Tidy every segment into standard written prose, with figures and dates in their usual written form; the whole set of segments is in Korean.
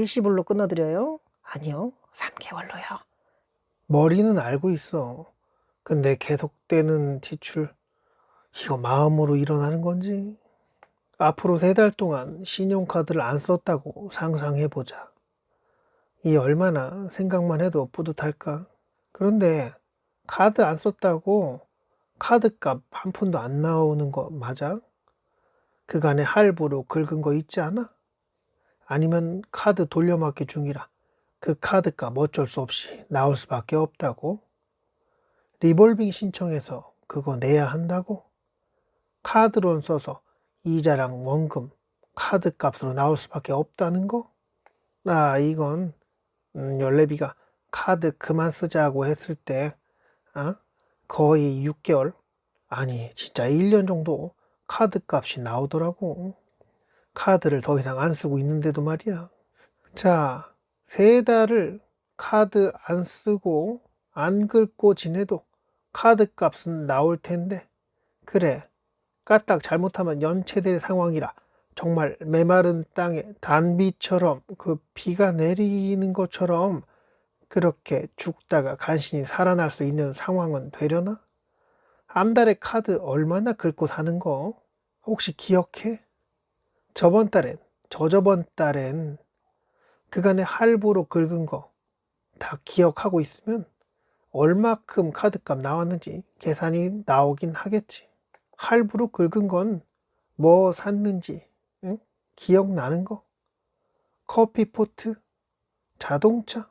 일시불로 끊어드려요? 아니요, 3개월로요. 머리는 알고 있어. 근데 계속되는 지출, 이거 마음으로 일어나는 건지? 앞으로 3달 동안 신용카드를 안 썼다고 상상해보자. 이 얼마나 생각만 해도 뿌듯할까? 그런데 카드 안 썼다고 카드값 한 푼도 안 나오는 거 맞아? 그간에 할부로 긁은 거 있지 않아? 아니면 카드 돌려막기 중이라 그 카드값 어쩔 수 없이 나올 수밖에 없다고? 리볼빙 신청해서 그거 내야 한다고? 카드론 써서 이자랑 원금, 카드값으로 나올 수밖에 없다는 거? 이건 연례비가 카드 그만 쓰자고 했을 때 거의 6개월? 아니 진짜 1년 정도 카드값이 나오더라고. 카드를 더 이상 안 쓰고 있는데도 말이야. 자, 3달을 카드 안 쓰고 안 긁고 지내도 카드값은 나올 텐데, 그래, 까딱 잘못하면 연체될 상황이라 정말 메마른 땅에 단비처럼 그 비가 내리는 것처럼 그렇게 죽다가 간신히 살아날 수 있는 상황은 되려나? 한 달에 카드 얼마나 긁고 사는 거 혹시 기억해? 저번 달엔, 저저번 달엔 그간의 할부로 긁은 거 다 기억하고 있으면 얼마큼 카드값 나왔는지 계산이 나오긴 하겠지. 할부로 긁은 건 뭐 샀는지 응? 기억나는 거? 커피포트, 자동차,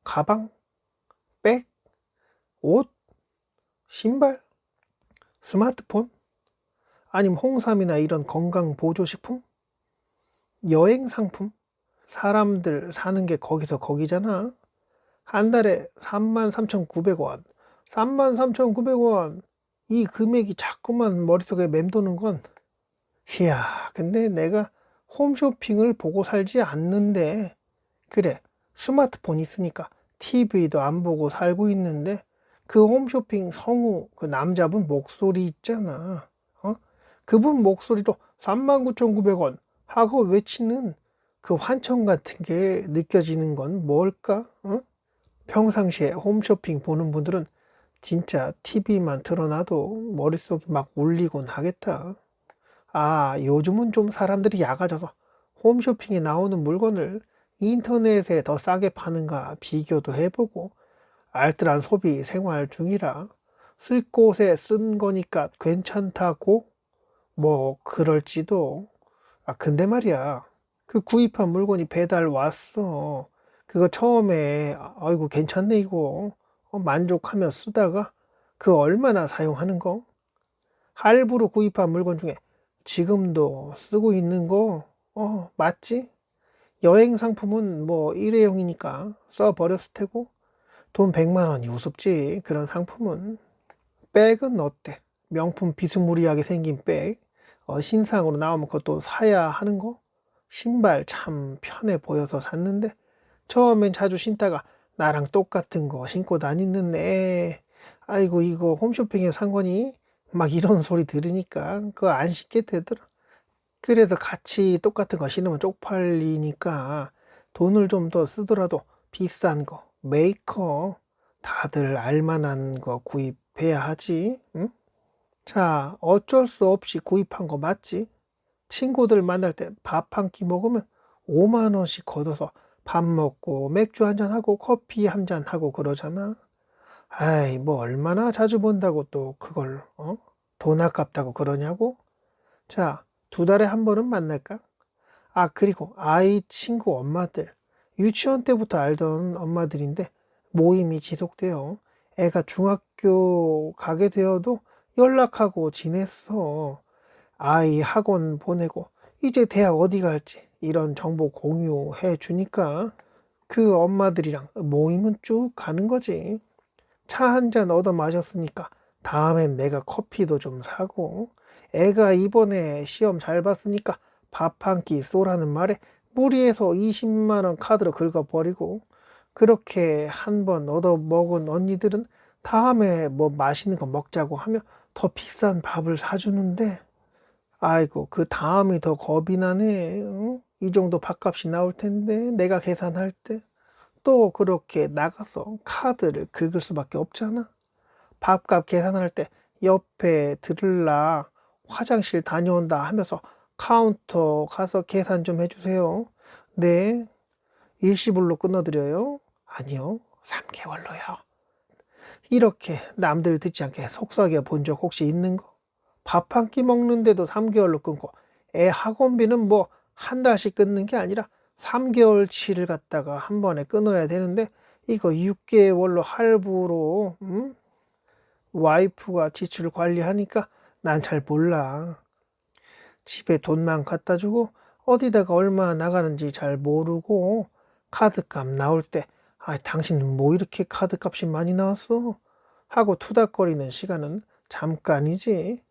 가방, 백, 옷, 신발, 스마트폰? 아니면 홍삼이나 이런 건강 보조식품? 여행 상품? 사람들 사는 게 거기서 거기잖아. 한 달에 33,900원, 33,900원. 이 금액이 자꾸만 머릿속에 맴도는 건, 이야, 근데 내가 홈쇼핑을 보고 살지 않는데, 그래, 스마트폰 있으니까 TV도 안 보고 살고 있는데, 그 홈쇼핑 성우, 그 남자분 목소리 있잖아. 그분 목소리로 39,900원 하고 외치는 그 환청 같은 게 느껴지는 건 뭘까? 평상시에 홈쇼핑 보는 분들은 진짜 TV만 틀어놔도 머릿속이 막 울리곤 하겠다. 요즘은 좀 사람들이 약아져서 홈쇼핑에 나오는 물건을 인터넷에 더 싸게 파는가 비교도 해보고 알뜰한 소비 생활 중이라 쓸 곳에 쓴 거니까 괜찮다고 뭐 그럴지도. 근데 말이야, 그 구입한 물건이 배달 왔어. 그거 처음에 아이고 괜찮네 이거 만족하며 쓰다가 그 얼마나 사용하는 거? 할부로 구입한 물건 중에 지금도 쓰고 있는 거 맞지? 여행 상품은 뭐 일회용이니까 써버렸을 테고 돈 100만 원이 우습지 그런 상품은. 백은 어때? 명품 비스무리하게 생긴 백, 신상으로 나오면 그것도 사야 하는 거? 신발 참 편해 보여서 샀는데 처음엔 자주 신다가 나랑 똑같은 거 신고 다니는 애, 아이고 이거 홈쇼핑에 산 거니? 막 이런 소리 들으니까 그거 안 신게 되더라. 그래서 같이 똑같은 거 신으면 쪽팔리니까 돈을 좀 더 쓰더라도 비싼 거, 메이커, 다들 알만한 거 구입해야 하지. 응? 자, 어쩔 수 없이 구입한 거 맞지? 친구들 만날 때 밥 한 끼 먹으면 5만 원씩 걷어서 밥 먹고 맥주 한잔 하고 커피 한잔 하고 그러잖아. 뭐 얼마나 자주 본다고 또 그걸 돈 아깝다고 그러냐고? 자, 2달에 한 번은 만날까? 그리고 아이 친구 엄마들, 유치원 때부터 알던 엄마들인데 모임이 지속돼요. 애가 중학교 가게 되어도 연락하고 지냈어. 아이 학원 보내고 이제 대학 어디 갈지 이런 정보 공유해 주니까 그 엄마들이랑 모임은 쭉 가는 거지. 차 한 잔 얻어 마셨으니까 다음엔 내가 커피도 좀 사고, 애가 이번에 시험 잘 봤으니까 밥 한 끼 쏘라는 말에 무리해서 20만 원 카드로 긁어버리고, 그렇게 한 번 얻어 먹은 언니들은 다음에 뭐 맛있는 거 먹자고 하며 더 비싼 밥을 사주는데, 아이고 그 다음이 더 겁이 나네. 응? 이 정도 밥값이 나올 텐데 내가 계산할 때 또 그렇게 나가서 카드를 긁을 수밖에 없잖아. 밥값 계산할 때 옆에 들을라 화장실 다녀온다 하면서 카운터 가서 계산 좀 해주세요. 네, 일시불로 끊어드려요. 아니요, 3개월로요. 이렇게 남들 듣지 않게 속삭여 본 적 혹시 있는 거? 밥 한 끼 먹는데도 3개월로 끊고 애 학원비는 뭐 한 달씩 끊는 게 아니라 3개월치를 갖다가 한 번에 끊어야 되는데 이거 6개월로 할부로 와이프가 지출 관리하니까 난 잘 몰라. 집에 돈만 갖다 주고 어디다가 얼마 나가는지 잘 모르고 카드값 나올 때 당신은 뭐 이렇게 카드값이 많이 나왔어? 하고 투닥거리는 시간은 잠깐이지.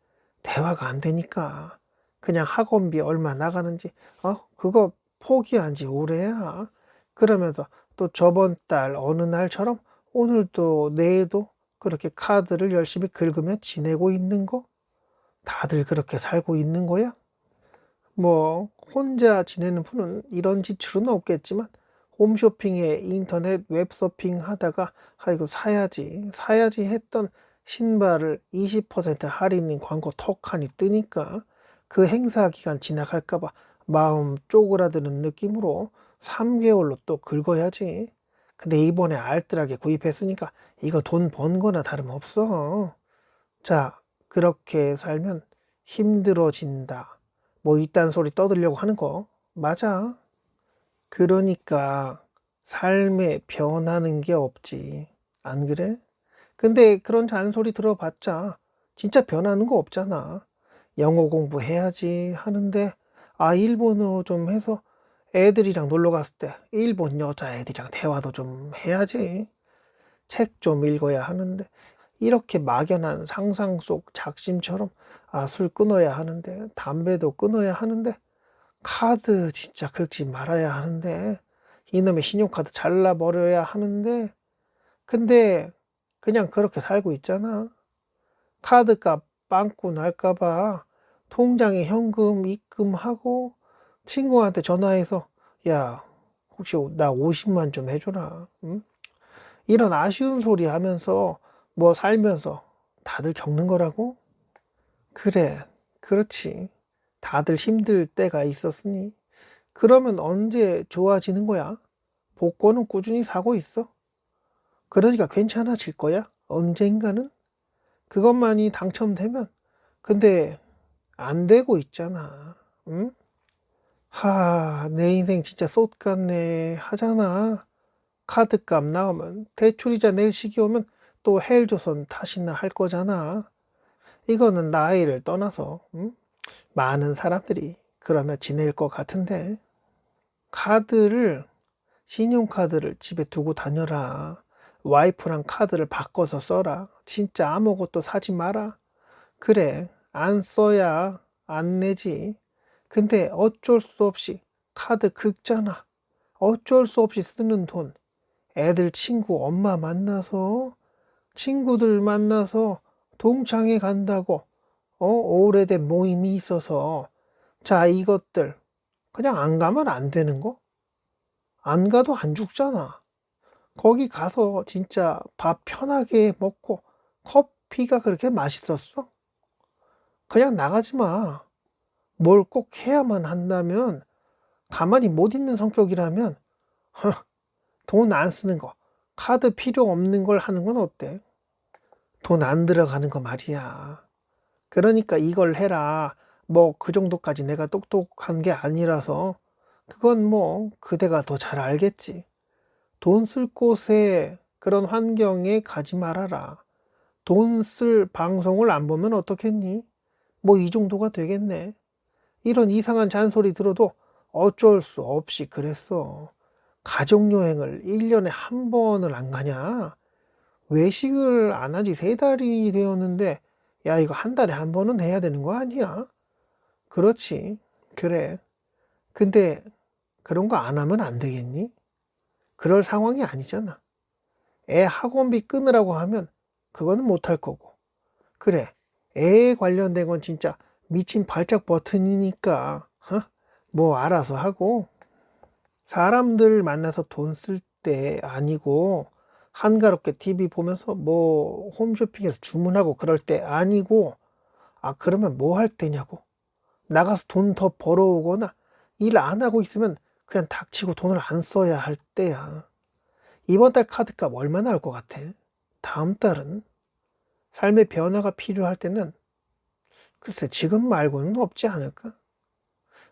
대화가 안 되니까 그냥 학원비 얼마 나가는지 그거 포기한 지 오래야. 그러면서 또 저번 달 어느 날처럼 오늘도 내일도 그렇게 카드를 열심히 긁으며 지내고 있는 거? 다들 그렇게 살고 있는 거야? 뭐 혼자 지내는 분은 이런 지출은 없겠지만 홈쇼핑에 인터넷 웹서핑 하다가 이거 사야지 했던 신발을 20% 할인인 광고 턱하니 뜨니까 그 행사 기간 지나갈까봐 마음 쪼그라드는 느낌으로 3개월로 또 긁어야지. 근데 이번에 알뜰하게 구입했으니까 이거 돈 번 거나 다름없어. 자, 그렇게 살면 힘들어진다. 뭐 이딴 소리 떠들려고 하는 거 맞아. 그러니까 삶에 변하는 게 없지. 안 그래? 근데 그런 잔소리 들어봤자 진짜 변하는 거 없잖아. 영어 공부해야지 하는데 일본어 좀 해서 애들이랑 놀러 갔을 때 일본 여자애들이랑 대화도 좀 해야지. 책 좀 읽어야 하는데 이렇게 막연한 상상 속 작심처럼 술 끊어야 하는데 담배도 끊어야 하는데 카드 진짜 긁지 말아야 하는데 이놈의 신용카드 잘라버려야 하는데 근데 그냥 그렇게 살고 있잖아. 카드값 빵꾸 날까봐 통장에 현금 입금하고 친구한테 전화해서 야 혹시 나 50만 좀 해줘라. 응? 이런 아쉬운 소리 하면서 뭐 살면서 다들 겪는 거라고? 그래, 그렇지. 다들 힘들 때가 있었으니. 그러면 언제 좋아지는 거야? 복권은 꾸준히 사고 있어. 그러니까 괜찮아질 거야. 언젠가는. 그것만이 당첨되면. 근데 안 되고 있잖아. 응? 내 인생 진짜 쏟같네 하잖아. 카드값 나오면 대출이자 낼 시기 오면 또 헬조선 탓이나 할 거잖아. 이거는 나이를 떠나서 많은 사람들이 그러며 지낼 것 같은데 카드를 신용카드를 집에 두고 다녀라. 와이프랑 카드를 바꿔서 써라. 진짜 아무것도 사지 마라. 그래, 안 써야 안 내지. 근데 어쩔 수 없이 카드 긁잖아. 어쩔 수 없이 쓰는 돈. 애들 친구 엄마 만나서 친구들 만나서 동창회 간다고 오래된 모임이 있어서 자 이것들 그냥 안 가면 안 되는 거? 안 가도 안 죽잖아. 거기 가서 진짜 밥 편하게 먹고 커피가 그렇게 맛있었어? 그냥 나가지 마. 뭘 꼭 해야만 한다면 가만히 못 있는 성격이라면 돈 안 쓰는 거 카드 필요 없는 걸 하는 건 어때? 돈 안 들어가는 거 말이야. 그러니까 이걸 해라. 뭐 그 정도까지 내가 똑똑한 게 아니라서 그건 뭐 그대가 더 잘 알겠지. 돈 쓸 곳에 그런 환경에 가지 말아라. 돈 쓸 방송을 안 보면 어떻겠니? 뭐 이 정도가 되겠네. 이런 이상한 잔소리 들어도 어쩔 수 없이 그랬어. 가족여행을 1년에 한 번을 안 가냐? 외식을 안 한지 3달이 되었는데 야 이거 한 달에 한 번은 해야 되는 거 아니야? 그렇지. 그래. 근데 그런 거 안 하면 안 되겠니? 그럴 상황이 아니잖아. 애 학원비 끊으라고 하면 그거는 못 할 거고. 그래. 애에 관련된 건 진짜 미친 발작 버튼이니까 뭐 알아서 하고, 사람들 만나서 돈 쓸 때 아니고, 한가롭게 TV 보면서 뭐 홈쇼핑에서 주문하고 그럴 때 아니고, 아, 그러면 뭐 할 때냐고. 나가서 돈 더 벌어오거나 일 안 하고 있으면 그냥 닥치고 돈을 안 써야 할 때야. 이번 달 카드값 얼마 나올 것 같아? 다음 달은? 삶의 변화가 필요할 때는 글쎄 지금 말고는 없지 않을까?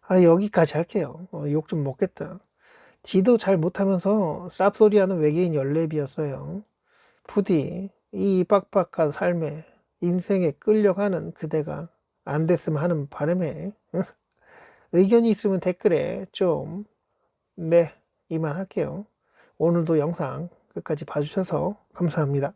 아, 여기까지 할게요. 욕 좀 먹겠다. 지도 잘 못하면서 쌉소리하는 외계인 연랩이었어요. 부디 이 빡빡한 삶에 인생에 끌려가는 그대가 안 됐으면 하는 바람에 의견이 있으면 댓글에 좀 네, 이만 할게요. 오늘도 영상 끝까지 봐주셔서 감사합니다.